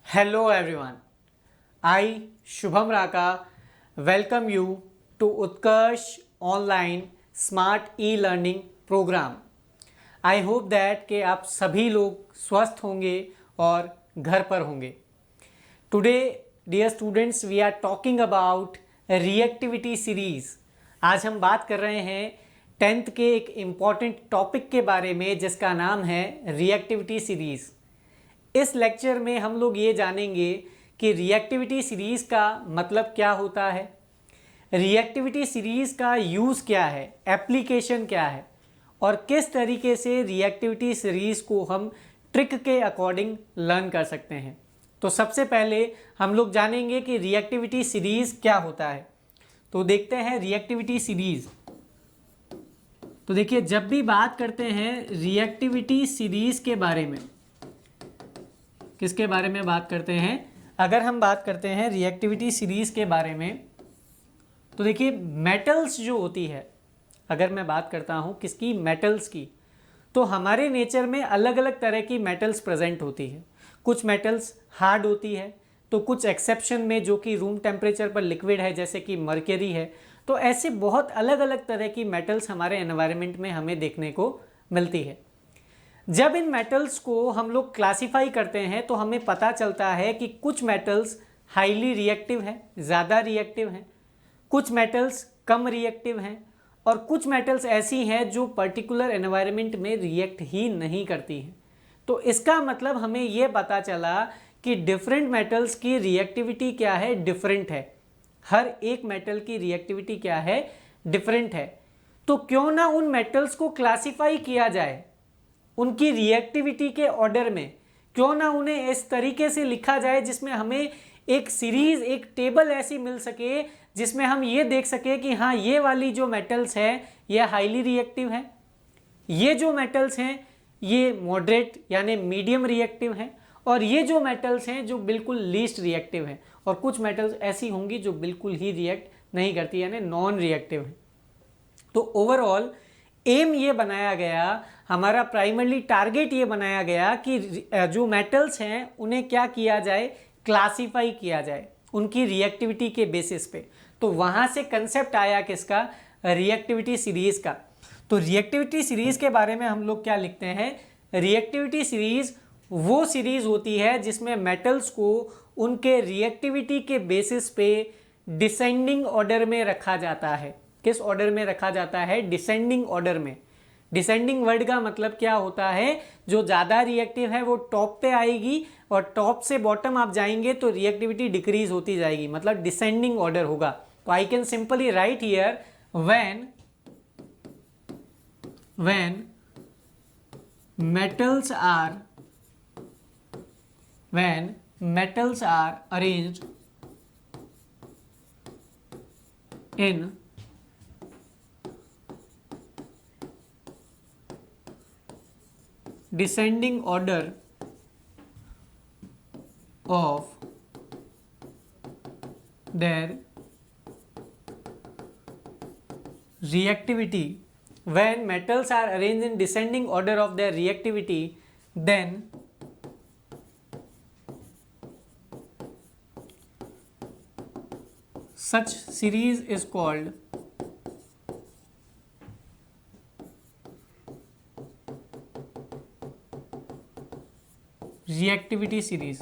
Hello everyone. I, Shubham Raka, welcome you to Utkarsh Online Smart E-Learning Program. I hope that कि आप सभी लोग स्वस्थ होंगे और घर पर होंगे. Today, dear students, we are talking about reactivity series. आज हम बात कर रहे हैं 10th के एक इम्पॉर्टेंट टॉपिक के बारे में जिसका नाम है रिएक्टिविटी सीरीज़. इस लेक्चर में हम लोग ये जानेंगे कि रिएक्टिविटी सीरीज़ का मतलब क्या होता है, रिएक्टिविटी सीरीज़ का यूज़ क्या है, एप्लीकेशन क्या है और किस तरीके से रिएक्टिविटी सीरीज़ को हम ट्रिक के अकॉर्डिंग लर्न कर सकते हैं. तो सबसे पहले हम लोग जानेंगे कि रिएक्टिविटी सीरीज़ क्या होता है. तो देखते हैं रिएक्टिविटी सीरीज़. तो देखिए, जब भी बात करते हैं रिएक्टिविटी सीरीज़ के बारे में, किसके बारे में बात करते हैं, अगर हम बात करते हैं रिएक्टिविटी सीरीज़ के बारे में, तो देखिए मेटल्स जो होती है, अगर मैं बात करता हूँ किसकी, मेटल्स की, तो हमारे नेचर में अलग अलग तरह की मेटल्स प्रेजेंट होती है. कुछ मेटल्स हार्ड होती है, तो कुछ एक्सेप्शन में जो कि रूम टेम्परेचर पर लिक्विड है जैसे कि मर्क्यूरी है. तो ऐसे बहुत अलग अलग तरह की मेटल्स हमारे एनवायरनमेंट में हमें देखने को मिलती है. जब इन मेटल्स को हम लोग क्लासिफाई करते हैं तो हमें पता चलता है कि कुछ मेटल्स हाईली रिएक्टिव हैं, ज़्यादा रिएक्टिव हैं, कुछ मेटल्स कम रिएक्टिव हैं और कुछ मेटल्स ऐसी हैं जो पर्टिकुलर एनवायरनमेंट में रिएक्ट ही नहीं करती हैं. तो इसका मतलब हमें ये पता चला कि डिफरेंट मेटल्स की रिएक्टिविटी क्या है, डिफरेंट है. हर एक मेटल की रिएक्टिविटी क्या है, डिफरेंट है. तो क्यों ना उन मेटल्स को क्लासिफाई किया जाए उनकी रिएक्टिविटी के ऑर्डर में, क्यों ना उन्हें इस तरीके से लिखा जाए जिसमें हमें एक सीरीज, एक टेबल ऐसी मिल सके जिसमें हम ये देख सके कि हाँ, ये वाली जो मेटल्स है ये हाईली रिएक्टिव है, ये जो मेटल्स हैं ये मॉडरेट यानी मीडियम रिएक्टिव हैं और ये जो मेटल्स हैं जो बिल्कुल लीस्ट रिएक्टिव हैं और कुछ मेटल्स ऐसी होंगी जो बिल्कुल ही रिएक्ट नहीं करती यानी नॉन रिएक्टिव हैं. तो ओवरऑल एम ये बनाया गया, हमारा प्राइमरली टारगेट ये बनाया गया कि जो मेटल्स हैं उन्हें क्या किया जाए, क्लासिफाई किया जाए उनकी रिएक्टिविटी के बेसिस पे. तो वहाँ से कंसेप्ट आया किसका, रिएक्टिविटी सीरीज़ का. तो रिएक्टिविटी सीरीज़ के बारे में हम लोग क्या लिखते हैं, रिएक्टिविटी सीरीज़ वो सीरीज़ होती है जिसमें मेटल्स को उनके रिएक्टिविटी के बेसिस पे डिसेंडिंग ऑर्डर में रखा जाता है. किस ऑर्डर में रखा जाता है, डिसेंडिंग ऑर्डर में. डिसेंडिंग वर्ड का मतलब क्या होता है, जो ज़्यादा रिएक्टिव है वो टॉप पे आएगी और टॉप से बॉटम आप जाएंगे तो रिएक्टिविटी डिक्रीज होती जाएगी, मतलब डिसेंडिंग ऑर्डर होगा. तो I can simply write here when metals are arranged in descending order of their reactivity, when metals are arranged in descending order of their reactivity, then such series is called reactivity series.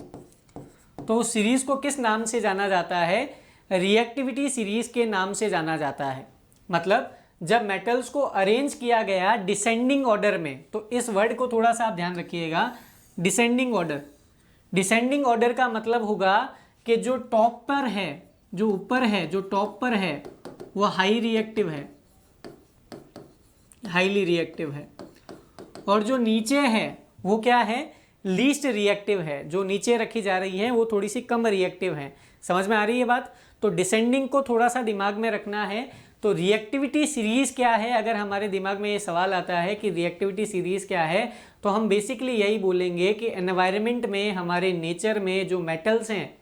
तो उस series को किस नाम से जाना जाता है, reactivity series के नाम से जाना जाता है. मतलब जब मेटल्स को अरेंज किया गया डिसेंडिंग ऑर्डर में, तो इस वर्ड को थोड़ा सा आप ध्यान रखिएगा, डिसेंडिंग ऑर्डर. डिसेंडिंग ऑर्डर का मतलब होगा कि जो टॉप पर है, जो ऊपर है, जो टॉप पर है वो हाई रिएक्टिव है, हाईली रिएक्टिव है, और जो नीचे है वो क्या है, लीस्ट रिएक्टिव है. जो नीचे रखी जा रही है वो थोड़ी सी कम रिएक्टिव है. समझ में आ रही है बात. तो डिसेंडिंग को थोड़ा सा दिमाग में रखना है. तो रिएक्टिविटी सीरीज़ क्या है, अगर हमारे दिमाग में ये सवाल आता है कि रिएक्टिविटी सीरीज़ क्या है, तो हम बेसिकली यही बोलेंगे कि एनवायरनमेंट में, हमारे नेचर में जो मेटल्स हैं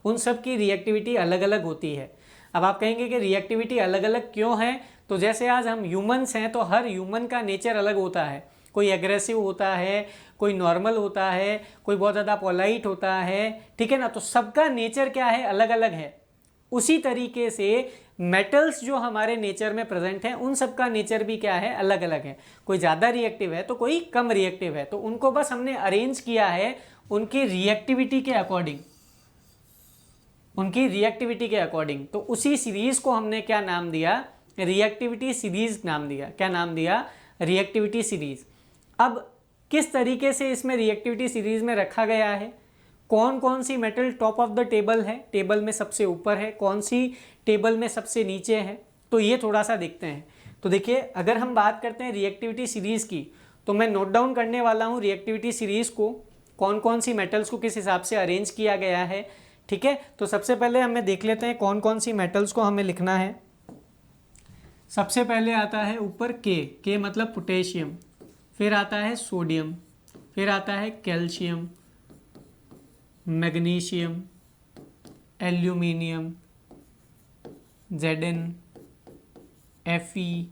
उन सब की रिएक्टिविटी अलग अलग होती है. अब आप कहेंगे कि रिएक्टिविटी अलग अलग क्यों है, तो जैसे आज हम ह्यूमंस हैं तो हर ह्यूमन का नेचर अलग होता है. कोई एग्रेसिव होता है, कोई नॉर्मल होता है, कोई बहुत ज़्यादा पोलाइट होता है, ठीक है ना। तो सबका नेचर क्या है, अलग अलग है। उसी तरीके से मेटल्स जो हमारे नेचर में प्रेजेंट हैं उन सबका नेचर भी क्या है, अलग अलग है। कोई ज़्यादा रिएक्टिव है तो कोई कम रिएक्टिव है, तो उनको बस हमने अरेंज किया है उनकी रिएक्टिविटी के अकॉर्डिंग, उनकी रिएक्टिविटी के अकॉर्डिंग। तो उसी सीरीज को हमने क्या नाम दिया, रिएक्टिविटी सीरीज नाम दिया। क्या नाम दिया, रिएक्टिविटी सीरीज। अब किस तरीके से इसमें रिएक्टिविटी सीरीज में रखा गया है, कौन कौन सी metal top of the table है, टेबल में सबसे ऊपर है, कौन सी टेबल में सबसे नीचे है, तो ये थोड़ा सा देखते हैं। तो देखिए, अगर हम बात करते हैं रिएक्टिविटी सीरीज की, तो मैं नोट डाउन करने वाला हूँ रिएक्टिविटी सीरीज को, कौन कौन सी मेटल्स को किस हिसाब से अरेंज किया गया है, ठीक है। तो सबसे पहले हमें देख लेते हैं कौन कौन सी मेटल्स को हमें लिखना है। सबसे पहले आता है ऊपर के मतलब पोटेशियम, फिर आता है सोडियम, फिर आता है calcium, magnesium, aluminium, Zn, Fe,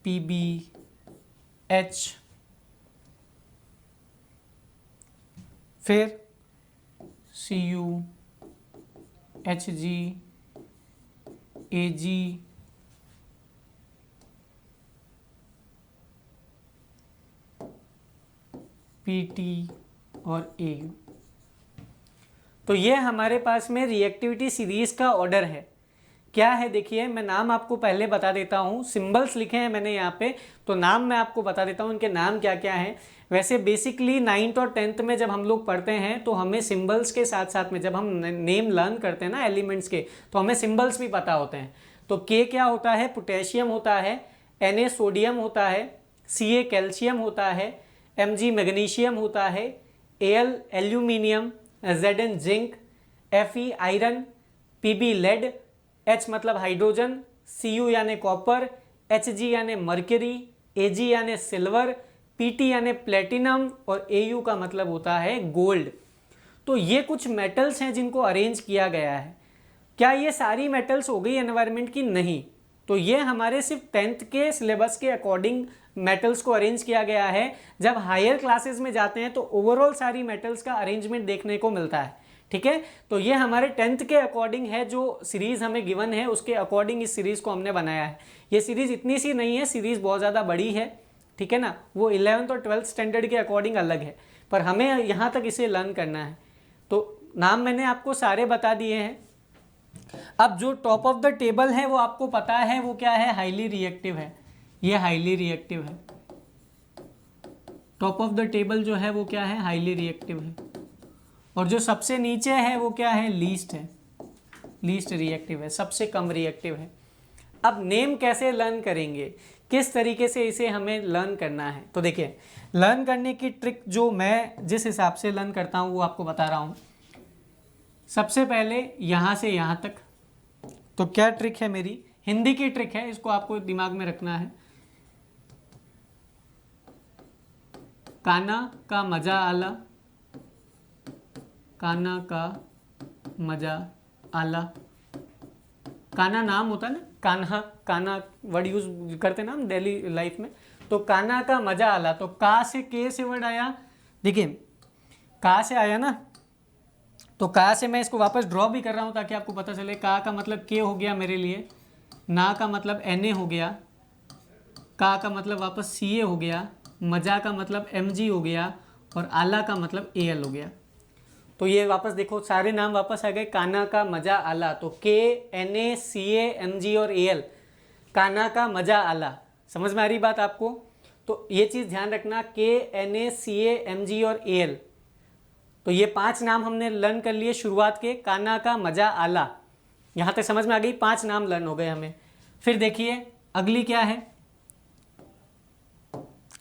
Pb, H, फिर Cu, Hg, Ag, Pt और Au। तो ये हमारे पास में रिएक्टिविटी सीरीज का ऑर्डर है। क्या है देखिए, मैं नाम आपको पहले बता देता हूँ, सिंबल्स लिखे हैं मैंने यहाँ पे, तो नाम मैं आपको बता देता हूँ इनके नाम क्या क्या हैं। वैसे बेसिकली 9th और 10th में जब हम लोग पढ़ते हैं तो हमें सिंबल्स के साथ साथ में जब हम नेम लर्न करते हैं ना एलिमेंट्स के, तो हमें सिंबल्स भी पता होते हैं। तो के क्या होता है, पोटेशियम होता है, Na सोडियम होता है, Ca कैल्शियम होता है, Mg मैग्नीशियम होता है, Al aluminium, Zn zinc, Fe iron, Pb lead, H मतलब हाइड्रोजन, Cu यानी कॉपर, Hg यानी मर्क्यूरी, Ag यानी सिल्वर, Pt यानी प्लेटिनम और Au का मतलब होता है गोल्ड। तो ये कुछ मेटल्स हैं जिनको अरेंज किया गया है। क्या ये सारी मेटल्स हो गई एनवायरनमेंट की? नहीं। तो ये हमारे सिर्फ 10th के सिलेबस के अकॉर्डिंग मेटल्स को अरेंज किया गया है। जब हायर क्लासेस में जाते हैं तो ओवरऑल सारी मेटल्स का अरेंजमेंट देखने को मिलता है, ठीक है। तो ये हमारे 10th के अकॉर्डिंग है, जो सीरीज हमें गिवन है उसके अकॉर्डिंग इस सीरीज को हमने बनाया है। ये सीरीज इतनी सी नहीं है, सीरीज बहुत ज़्यादा बड़ी है, ठीक है ना। वो 11th और 12th स्टैंडर्ड के अकॉर्डिंग अलग है, पर हमें यहाँ तक इसे लर्न करना है। तो नाम मैंने आपको सारे बता दिए हैं। अब जो टॉप ऑफ द टेबल है वो आपको पता है वो क्या है, हाईली रिएक्टिव है। ये हाईली रिएक्टिव है। टॉप ऑफ द टेबल जो है वो क्या है, हाईली रिएक्टिव है। और जो सबसे नीचे है वो क्या है, लीस्ट है, लीस्ट रिएक्टिव है, सबसे कम रिएक्टिव है। अब नेम कैसे लर्न करेंगे, किस तरीके से इसे हमें लर्न करना है, तो देखिए लर्न करने की ट्रिक जो मैं जिस हिसाब से लर्न करता हूँ वो आपको बता रहा हूँ। सबसे पहले यहाँ से यहाँ तक, तो क्या ट्रिक है मेरी, हिंदी की ट्रिक है, इसको आपको दिमाग में रखना है। काना का मजा आला, काना का मजा आला। काना नाम होता है ना, कान्हा, काना वर्ड यूज करते हैं ना हम डेली लाइफ में। तो काना का मजा आला, तो का से के से वर्ड आया, देखिए का से आया ना, तो का से मैं इसको वापस ड्रॉ भी कर रहा हूँ ताकि आपको पता चले। का मतलब के हो गया मेरे लिए, ना का मतलब एन ए हो गया, का मतलब वापस सी ए हो गया, मजा का मतलब एम जी हो गया, और आला का मतलब ए एल हो गया। तो ये वापस देखो सारे नाम वापस आ गए, काना का मजा आला। तो के N A C A M G और ए एल, काना का मजा आला। समझ में आ रही बात आपको? तो ये चीज़ ध्यान रखना, के N A C A M G और ए एल। तो ये 5 नाम हमने लर्न कर लिए शुरुआत के, काना का मजा आला। यहाँ तक समझ में आ गई, 5 नाम लर्न हो गए हमें। फिर देखिए अगली क्या है,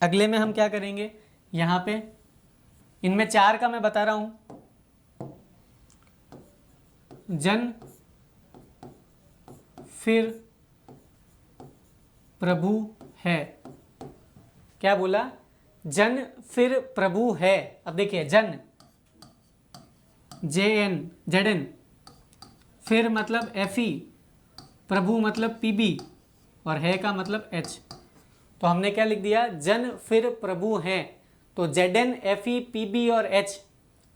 अगले में हम क्या करेंगे, यहाँ पे इनमें 4 का मैं बता रहा हूँ। जन, फिर प्रभु है। क्या बोला, जन फिर प्रभु है। अब देखिए जन जे एन जेड एन, फिर मतलब एफ ई, प्रभु मतलब पी बी, और है का मतलब एच। तो हमने क्या लिख दिया, जन फिर प्रभु हैं, तो Zn Fe Pb और H,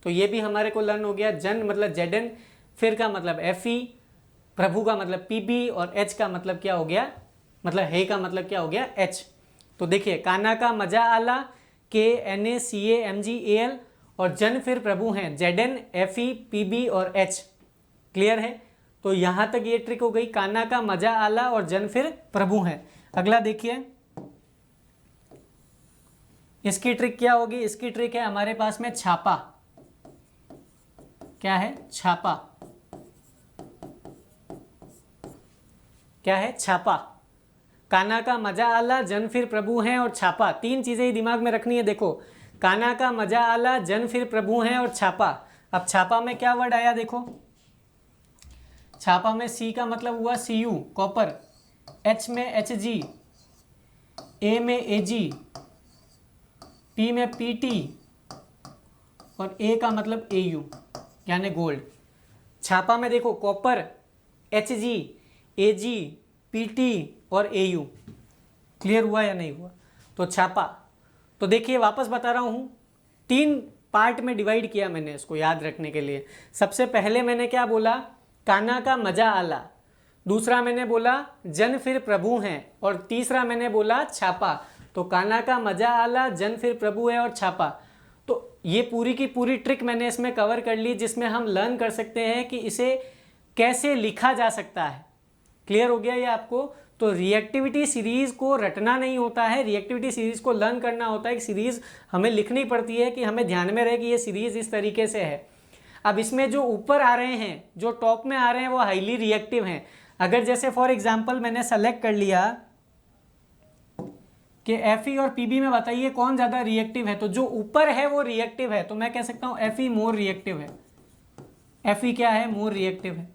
तो ये भी हमारे को लर्न हो गया। जन मतलब Zn, फिर का मतलब Fe, प्रभु का मतलब Pb और H का मतलब क्या हो गया, मतलब है का मतलब क्या हो गया H। तो देखिए काना का मजा आला KNACAMGAL और जन फिर प्रभु हैं Zn Fe Pb और H। क्लियर है? तो यहां तक ये ट्रिक हो गई, काना का मजा आला और जन फिर प्रभु हैं। अगला देखिए, इसकी ट्रिक क्या होगी, इसकी ट्रिक है हमारे पास में छापा। क्या है? छापा। क्या है? छापा। काना का मजा आला, जन फिर प्रभु हैं और छापा, तीन चीजें ही दिमाग में रखनी है। देखो, काना का मजा आला, जन फिर प्रभु हैं और छापा। अब छापा में क्या वर्ड आया देखो, छापा में सी का मतलब हुआ Cu कॉपर, H में Hg, A में Ag, P में Pt और A का मतलब Au यानी गोल्ड। छापा में देखो कॉपर, Hg, Ag, Pt और Au। क्लियर हुआ या नहीं हुआ? तो छापा, तो देखिए वापस बता रहा हूं, तीन पार्ट में डिवाइड किया मैंने इसको याद रखने के लिए। सबसे पहले मैंने क्या बोला, काना का मजा आला, दूसरा मैंने बोला जन फिर प्रभु हैं और तीसरा मैंने बोला छापा। तो काना का मजा आला, जन फिर प्रभु है और छापा। तो ये पूरी की पूरी ट्रिक मैंने इसमें कवर कर ली, जिसमें हम लर्न कर सकते हैं कि इसे कैसे लिखा जा सकता है। क्लियर हो गया ये आपको? तो रिएक्टिविटी सीरीज को रटना नहीं होता है, रिएक्टिविटी सीरीज को लर्न करना होता है। एक सीरीज हमें लिखनी पड़ती है कि हमें ध्यान में रहे कि ये सीरीज इस तरीके से है। अब इसमें जो ऊपर आ रहे हैं, जो टॉप में आ रहे हैं, वो हाईली रिएक्टिव हैं। अगर जैसे फॉर एग्जांपल मैंने सेलेक्ट कर लिया कि Fe और Pb में बताइए कौन ज्यादा रिएक्टिव है, तो जो ऊपर है वो रिएक्टिव है, तो मैं कह सकता हूं Fe मोर रिएक्टिव है। Fe क्या है? मोर रिएक्टिव है।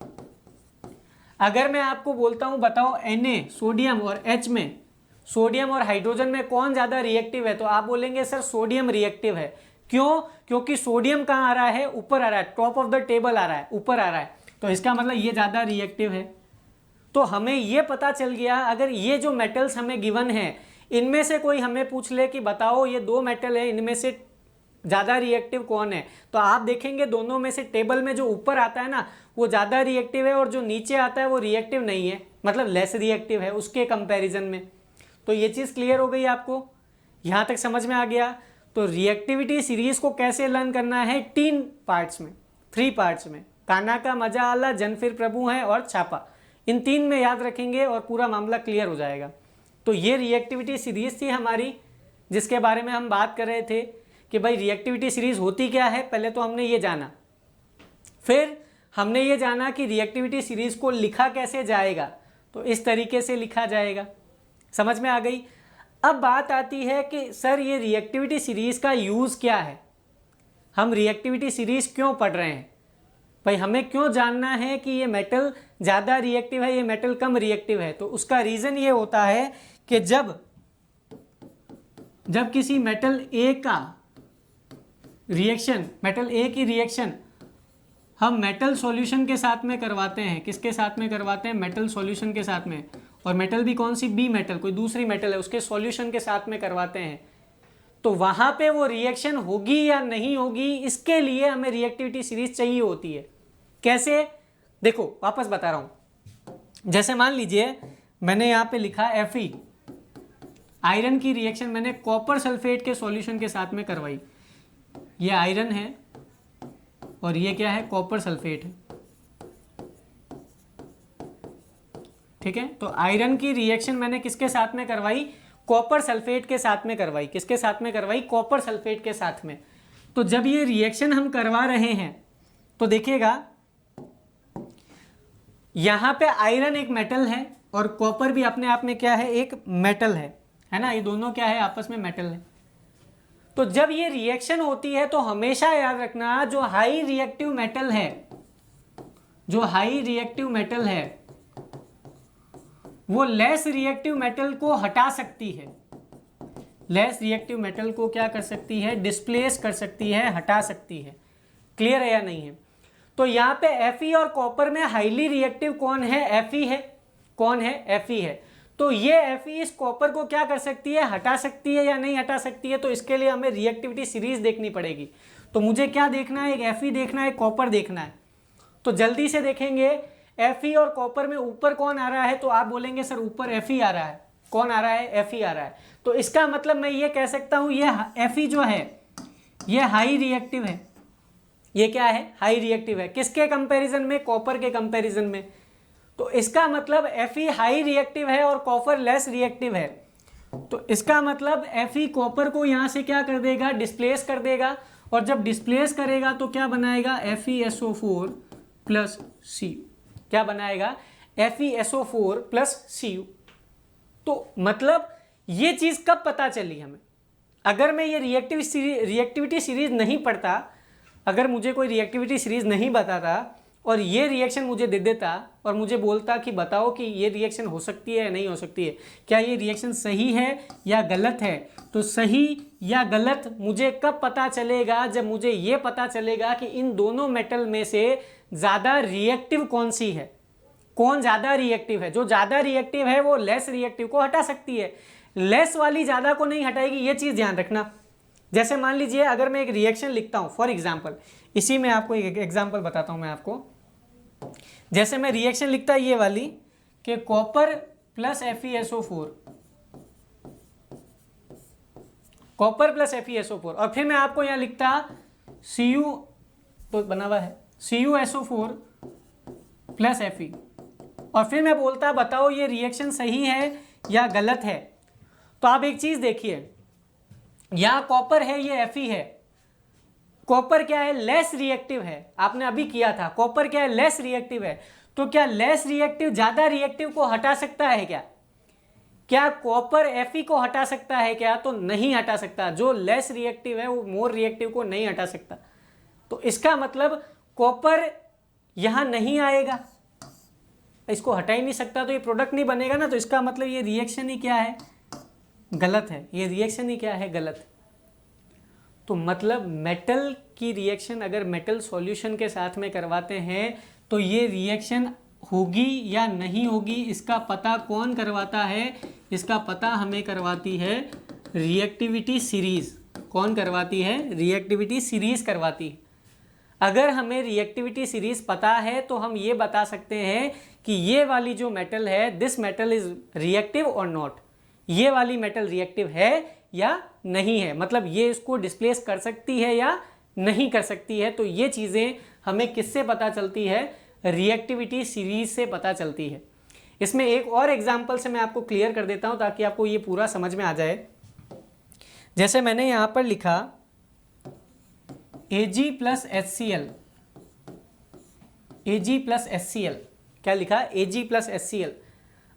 अगर मैं आपको बोलता हूं बताओ Na सोडियम और H में, सोडियम और हाइड्रोजन में कौन ज्यादा रिएक्टिव है, तो आप बोलेंगे सर सोडियम रिएक्टिव है। क्यों? क्योंकि सोडियम कहाँ आ रहा है? ऊपर आ रहा है, टॉप ऑफ द टेबल आ रहा है, ऊपर आ रहा है, तो इसका मतलब ये ज्यादा रिएक्टिव है। तो हमें ये पता चल गया, अगर ये जो मेटल्स हमें गिवन है, इनमें से कोई हमें पूछ ले कि बताओ ये दो मेटल है, इनमें से ज़्यादा रिएक्टिव कौन है, तो आप देखेंगे दोनों में से टेबल में जो ऊपर आता है ना वो ज़्यादा रिएक्टिव है, और जो नीचे आता है वो रिएक्टिव नहीं है, मतलब लेस रिएक्टिव है उसके कंपैरिजन में। तो ये चीज़ क्लियर हो गई आपको? यहाँ तक समझ में आ गया? तो रिएक्टिविटी सीरीज को कैसे लर्न करना है? तीन पार्ट्स में, 3 पार्ट्स में, काना का मजा आला, जन फिर प्रभु है और छापा। इन तीन में याद रखेंगे और पूरा मामला क्लियर हो जाएगा। तो ये रिएक्टिविटी सीरीज थी हमारी, जिसके बारे में हम बात कर रहे थे कि भाई रिएक्टिविटी सीरीज होती क्या है। पहले तो हमने ये जाना, फिर हमने ये जाना कि रिएक्टिविटी सीरीज को लिखा कैसे जाएगा, तो इस तरीके से लिखा जाएगा। समझ में आ गई? अब बात आती है कि सर ये रिएक्टिविटी सीरीज का यूज़ क्या है, हम रिएक्टिविटी सीरीज क्यों पढ़ रहे हैं? भाई हमें क्यों जानना है कि ये मेटल ज़्यादा रिएक्टिव है, ये मेटल कम रिएक्टिव है? तो उसका रीज़न ये होता है कि जब किसी मेटल ए का रिएक्शन, मेटल ए की रिएक्शन हम मेटल सॉल्यूशन के साथ में करवाते हैं, किसके साथ में करवाते हैं? मेटल सॉल्यूशन के साथ में। और मेटल भी कौन सी? बी मेटल, कोई दूसरी मेटल है, उसके सॉल्यूशन के साथ में करवाते हैं। तो वहां पे वो रिएक्शन होगी या नहीं होगी, इसके लिए हमें रिएक्टिविटी सीरीज चाहिए होती है। कैसे? देखो वापस बता रहा हूं। जैसे मान लीजिए मैंने यहां पे लिखा Fe, आयरन की रिएक्शन मैंने कॉपर सल्फेट के सॉल्यूशन के साथ में करवाई। ये आयरन है और ये क्या है? कॉपर सल्फेट है। ठीक है, तो आयरन की रिएक्शन मैंने किसके साथ में करवाई? कॉपर सल्फेट के साथ में करवाई। किसके साथ में करवाई? कॉपर सल्फेट के साथ में। तो जब ये रिएक्शन हम करवा रहे हैं तो देखिएगा यहां पे आयरन एक मेटल है और कॉपर भी अपने आप में क्या है? एक मेटल है ना? ये दोनों क्या है? आपस में मेटल है। तो जब ये रिएक्शन होती है तो हमेशा याद रखना, जो हाई रिएक्टिव मेटल है, जो हाई रिएक्टिव मेटल है वो लेस रिएक्टिव मेटल को हटा सकती है। लेस रिएक्टिव मेटल को क्या कर सकती है? डिस्प्लेस कर सकती है, हटा सकती है। क्लियर है या नहीं है? तो यहाँ पे Fe और कॉपर में हाईली रिएक्टिव कौन है? Fe है। कौन है? Fe है। तो ये Fe इस कॉपर को क्या कर सकती है, हटा सकती है या नहीं हटा सकती है। तो इसके लिए हमें रिएक्टिविटी सीरीज देखनी पड़ेगी। तो मुझे क्या देखना है, एक Fe देखना है, कॉपर देखना है। तो जल्दी से देखेंगे Fe और कॉपर में ऊपर कौन आ रहा है, तो आप बोलेंगे सर ऊपर Fe आ रहा है। कौन आ रहा है, Fe आ रहा है। तो इसका मतलब मैं ये कह सकता हूं ये Fe जो है ये हाई रिएक्टिव है। ये क्या है, हाई रिएक्टिव है। किसके कंपैरिजन में, कॉपर के कंपैरिजन में। तो इसका मतलब Fe हाई रिएक्टिव है और कॉपर लेस रिएक्टिव है। तो इसका मतलब Fe कॉपर को यहां से क्या कर देगा, डिस्प्लेस कर देगा। और जब डिस्प्लेस करेगा तो क्या बनाएगा, FeSO4 प्लस Cu। क्या बनाएगा, FeSO4 प्लस Cu। तो मतलब ये चीज कब पता चली हमें, अगर मैं ये रिएक्टिविटी सीरीज नहीं पढ़ता, अगर मुझे कोई रिएक्टिविटी सीरीज नहीं बताता और ये रिएक्शन मुझे दे देता और मुझे बोलता कि बताओ कि ये रिएक्शन हो सकती है या नहीं हो सकती है, क्या ये रिएक्शन सही है या गलत है। तो सही या गलत मुझे कब पता चलेगा, जब मुझे ये पता चलेगा कि इन दोनों मेटल में से ज़्यादा रिएक्टिव कौन सी है, कौन ज़्यादा रिएक्टिव है। जो ज़्यादा रिएक्टिव है वो लेस रिएक्टिव को हटा सकती है, लेस वाली ज़्यादा को नहीं हटाएगी। ये चीज़ ध्यान रखना। जैसे मान लीजिए अगर मैं एक रिएक्शन लिखता हूँ, फॉर एग्जाम्पल, इसी में आपको एक एग्जाम्पल बताता हूँ मैं आपको। जैसे मैं रिएक्शन लिखता ये वाली कि copper plus FeSO4, copper plus FeSO4, और फिर मैं आपको यहाँ लिखता Cu, तो बना हुआ है CuSO4 प्लस Fe, और फिर मैं बोलता बताओ ये रिएक्शन सही है या गलत है। तो आप एक चीज देखिए, यहां कॉपर है, ये Fe है। कॉपर क्या है, लेस रिएक्टिव है। आपने अभी किया था, कॉपर क्या है, लेस रिएक्टिव है। तो क्या लेस रिएक्टिव ज्यादा रिएक्टिव को हटा सकता है क्या, क्या कॉपर Fe को हटा सकता है क्या, तो नहीं हटा सकता। जो लेस रिएक्टिव है वो मोर रिएक्टिव को नहीं हटा सकता। तो इसका मतलब कॉपर यहां नहीं आएगा, इसको हटा ही नहीं सकता, तो ये प्रोडक्ट नहीं बनेगा ना। तो इसका मतलब ये रिएक्शन ही क्या है, गलत है। ये रिएक्शन ही क्या है, गलत है। तो मतलब मेटल की रिएक्शन अगर मेटल सॉल्यूशन के साथ में करवाते हैं तो ये रिएक्शन होगी या नहीं होगी, इसका पता कौन करवाता है, इसका पता हमें करवाती है रिएक्टिविटी सीरीज। कौन करवाती है, रिएक्टिविटी सीरीज करवाती है। अगर हमें रिएक्टिविटी सीरीज पता है तो हम ये बता सकते हैं कि ये वाली जो मेटल है, दिस मेटल इज रिएक्टिव और नॉट, ये वाली मेटल रिएक्टिव है या नहीं है। मतलब ये इसको डिस्प्लेस कर सकती है या नहीं कर सकती है। तो ये चीज़ें हमें किससे पता चलती है, रिएक्टिविटी सीरीज से पता चलती है। इसमें एक और एग्जांपल से मैं आपको क्लियर कर देता हूं ताकि आपको ये पूरा समझ में आ जाए। जैसे मैंने यहां पर लिखा Ag plus HCl, Ag plus HCl, क्या लिखा, Ag प्लस HCl।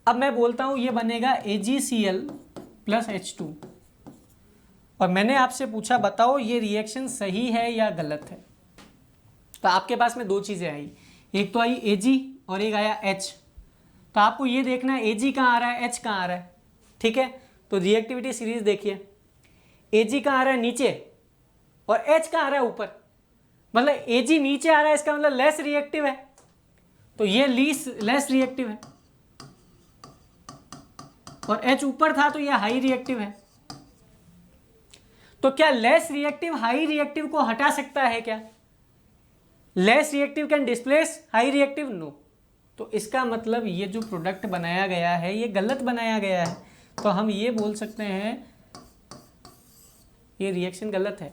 अब मैं बोलता हूं ये बनेगा AgCl प्लस H2, और मैंने आपसे पूछा बताओ ये रिएक्शन सही है या गलत है। तो आपके पास में दो चीज़ें आई, एक तो आई Ag और एक आया H। तो आपको ये देखना है Ag कहाँ आ रहा है, H कहाँ आ रहा है। ठीक है, तो रिएक्टिविटी सीरीज देखिए, Ag कहाँ आ रहा है, नीचे, और H कहाँ आ रहा है, ऊपर। मतलब Ag नीचे आ रहा है, इसका मतलब लेस रिएक्टिव है। तो ये लेस रिएक्टिव है, और H ऊपर था तो ये हाई रिएक्टिव है। तो क्या लेस रिएक्टिव हाई रिएक्टिव को हटा सकता है क्या, less reactive can displace high reactive, no. तो इसका मतलब ये जो प्रोडक्ट बनाया गया है ये गलत बनाया गया है। तो हम ये बोल सकते हैं ये रिएक्शन गलत है,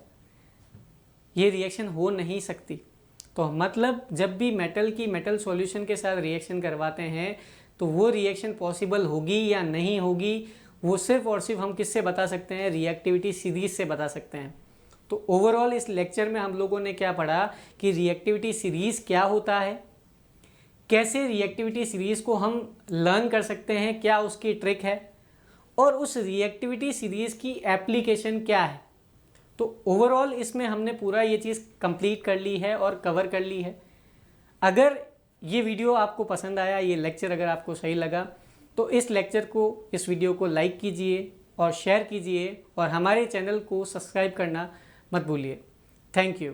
ये रिएक्शन हो नहीं सकती। तो मतलब जब भी मेटल की मेटल सॉल्यूशन के साथ रिएक्शन करवाते हैं तो वो रिएक्शन पॉसिबल होगी या नहीं होगी, वो सिर्फ और सिर्फ हम किससे बता सकते हैं, रिएक्टिविटी सीरीज से बता सकते हैं। तो ओवरऑल इस लेक्चर में हम लोगों ने क्या पढ़ा कि रिएक्टिविटी सीरीज क्या होता है, कैसे रिएक्टिविटी सीरीज को हम लर्न कर सकते हैं, क्या उसकी ट्रिक है, और उस रिएक्टिविटी सीरीज की एप्लीकेशन क्या है। तो ओवरऑल इसमें हमने पूरा ये चीज़ कंप्लीट कर ली है और कवर कर ली है। अगर ये वीडियो आपको पसंद आया, ये लेक्चर अगर आपको सही लगा, तो इस लेक्चर को, इस वीडियो को लाइक कीजिए और शेयर कीजिए, और हमारे चैनल को सब्सक्राइब करना मत भूलिए। Thank you.